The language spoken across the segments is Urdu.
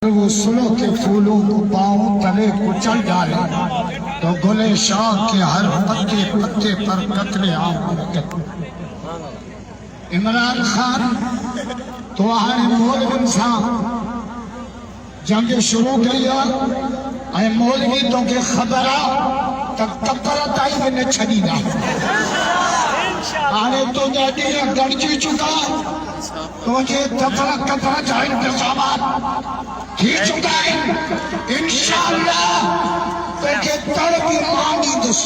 وہ سلو کے پھولوں کو پاؤں تلے کچل ڈالے تو گلے شاہ کے ہر پتے پتے پر قطرے آم لگے۔ عمران خان تو آئے مولوی انسان جنگ شروع کیا آئے مولوی تو کے خبرہ تک کپرت آئی میں نے چھڑی دا آنے تو جاتی ہے گڑجی چکا تو یہ کپرہ جائے انتظامات ہی چکا ہے انشاءاللہ تو کہ تڑپی مانگی دس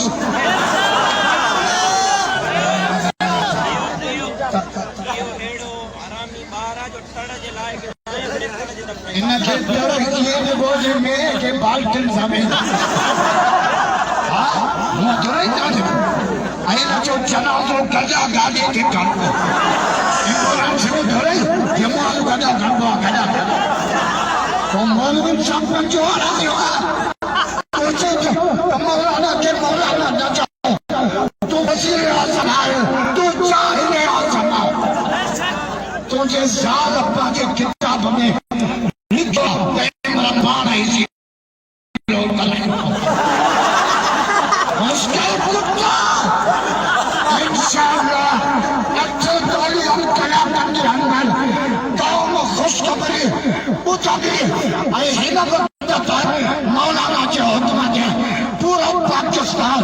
انہاں کے تڑک کیے نے بوجھے میں کہ بالٹن زمین ہاں درائی جانے اینا جو جنازوں گجا گاڑی کے کھڑکو عمران سے درائی یہ مال گجا کھڑکو گجا تو مولوی صاحب کا جو آنا نہیں ہوگا تو مولانا کے مولانا نہ جاؤ تو وزیر اعظم آئے تو جاہل اعظم آئے تجھے زال ابا کے کتاب میں لکھا عمران خان ایسی لوگ مشکل کتا انشاءاللہ اچھے دولی ہم کلاکن کے اندر قوم خوشخبری اتبی اے ہینا بکتا مولانا کے حکمت ہے پورا پاکستان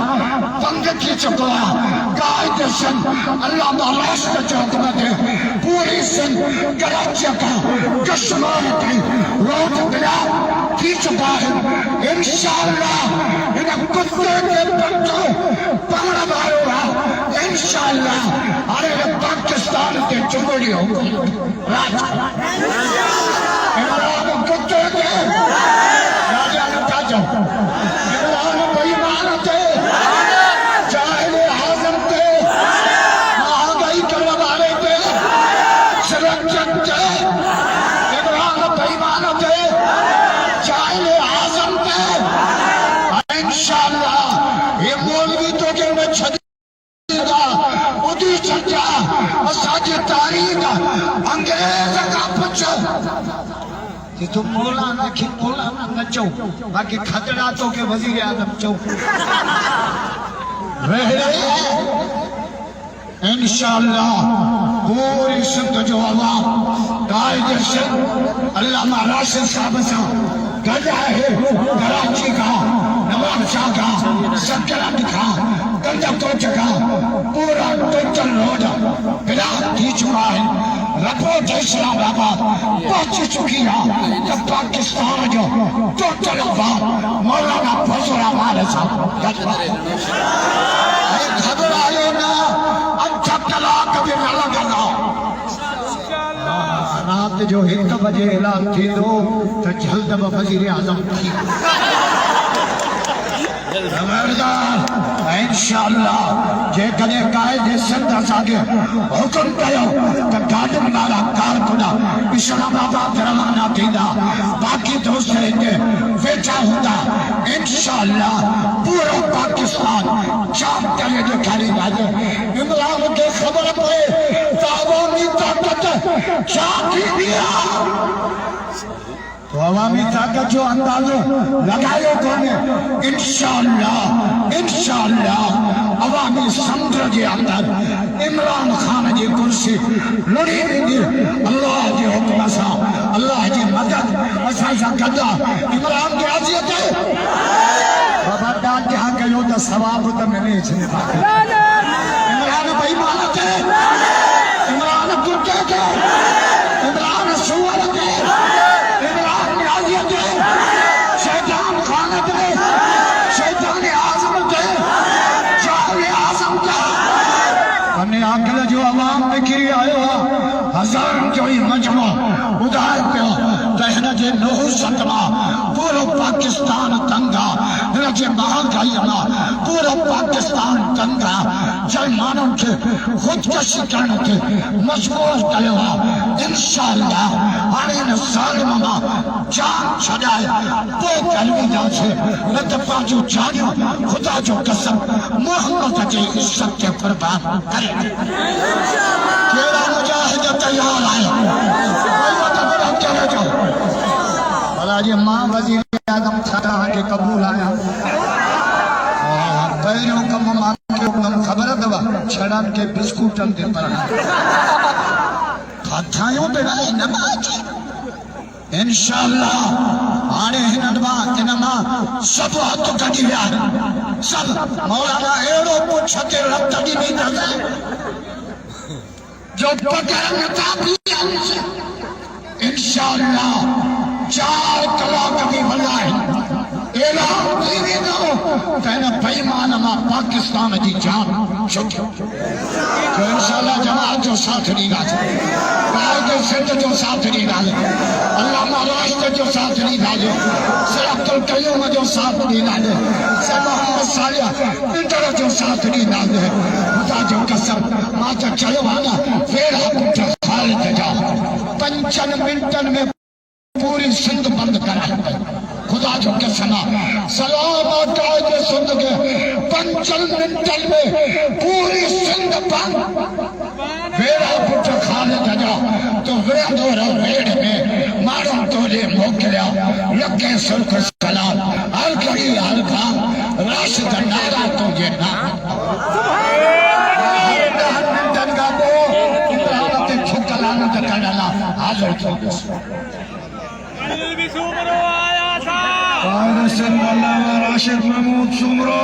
پنگتی چکوا قائد سن اللہ مہاراشٹر کے حکمت ہے پوری سن کراچی کا کشمار کی روڈ بلا کی چکا ہے انشاءاللہ انہیں کتے کے بچوں پکڑا بھائے ہوا انشاءاللہ ہمارے پاکستان کے جمہوری حکومت راج عمران کتے کے راجہ لکھا جاؤ عمران بیمان تھے جاہل اعظم تھے مہانگائی کرنے والے تھے سرکشن تھے عمران بیمان تھے جاہل اعظم تھے انشاءاللہ یہ مولوی تو کہ میں چھدی گا ادھی چڑھا مساجی تاریخ انگریز کا پچھو کہ تم مولانا کی مولانا نہ چو باقی خطراتوں کے وزیر اعظم چو رہ رہے ہیں انشاءاللہ پوری سندھ جو عوام قائد سندھ علامہ راشد صاحب صاحب گجا ہے کراچی کا نواب شاہ کا سکرات کا گنجا کوچ کا پورا ٹوٹل روڈ بلاک کی چکا ہے رپورٹ اسلام آباد پہنچ چکی ہے کہ پاکستان جو ٹوٹل عوام مولانا فضل آباد صاحب ایک خبر آئے نا اچھا طلاق بھی نہ لگنا رات جو 1 بجے اعلان تھی تو جلد وزیر اعظم تھی انشاءاللہ جے کنے قائد سندھ اساگے حکم کیو تو گاڈن والا کارکنا اسلام آباد روانہ تھیندا باقی دوست ہندے ویٹھا ہوندا انشاءاللہ پورا پاکستان چاپ کرے دکھائی واجے عمران کے خبر پڑے عوامی طاقت کیا کی دیا تو عوامی طاقت جو اندازو لگائیو کونے انشاءاللہ عوامی سمجھ جے اندر عمران خان جی کرسی لڑی دی اللہ جی حکم سا اللہ جی مدد اسا سا قدا عمران کی عزیت ہے بابا ڈال جہاں کہو تا ثواب تا ملے چھنے عمران بیمانت ہے عمران کرکت ہے عمران سورت ہے شیطان خانت ہے شیطان اعظمت ہے جاہل اعظم کا انہیں آکل جو عوام بکری آئے ہوا ہزار جو ہی مجمع ادھائے پہ تہنا جے نوہ ستما پورا پاکستان تنگا رجے مہنگائی اما پورا پاکستان تنگا جائے مانوں کے خودکشی کرنے کے مجبور کرے ہوا انشاءاللہ آرین ظالم اما جان چھڑائے وہ کلوی جا سے لطفہ جو جانیوں خدا جو قسم محمد جے عزت کے قربان کرے کیڑا مجاہد تیار آئے کوئی وقت بڑا کرے جو آج ماں وزیر اعظم تھا کے قبول آیا پہلوں کم ماں کے کم خبر دوا چھڑان کے بسکوٹن دے پر ہتھائیوں پہ رہے نماز انشاءاللہ آنے ہنڈوا انما سب ہاتھ کٹی گیا ہے سب مولانا ایڑو پوچھتے رب تڑی نہیں کرتے جو بغیر نتابی سے انشاءاللہ 4 طلاق بھی بھلا ہے اعلان دیوی دو کہنا پیمان ما پاکستان جی جان چھوٹی جو انشاءاللہ جماعت جو ساتھ نہیں گا قائد سندھ جو ساتھ نہیں گا علامہ راشد جو ساتھ نہیں گا سر عبدالقیوم جو ساتھ نہیں گا سر محمد صالح انٹر جو ساتھ نہیں گا خدا جو قسم ماتا چلو آنا پھر آپ اٹھا خالد جاؤ 5 منٹن میں پوری سندھ بند کرا خدا جو قسم سلام قائد سندھ کے 5 منٹن میں پوری سندھ بند ویڑا پٹ خالد جا تو ویڑا رو ویڑ میں مارم تو لے موکلیا لکے سرخ سلام ہر گھڑی ہر گھام راشد نارا تو یہ نام منٹن کا دو اترانت چھکلانت کڑلا حاضر تو قائد سندھ علامہ راشد محمود سومرو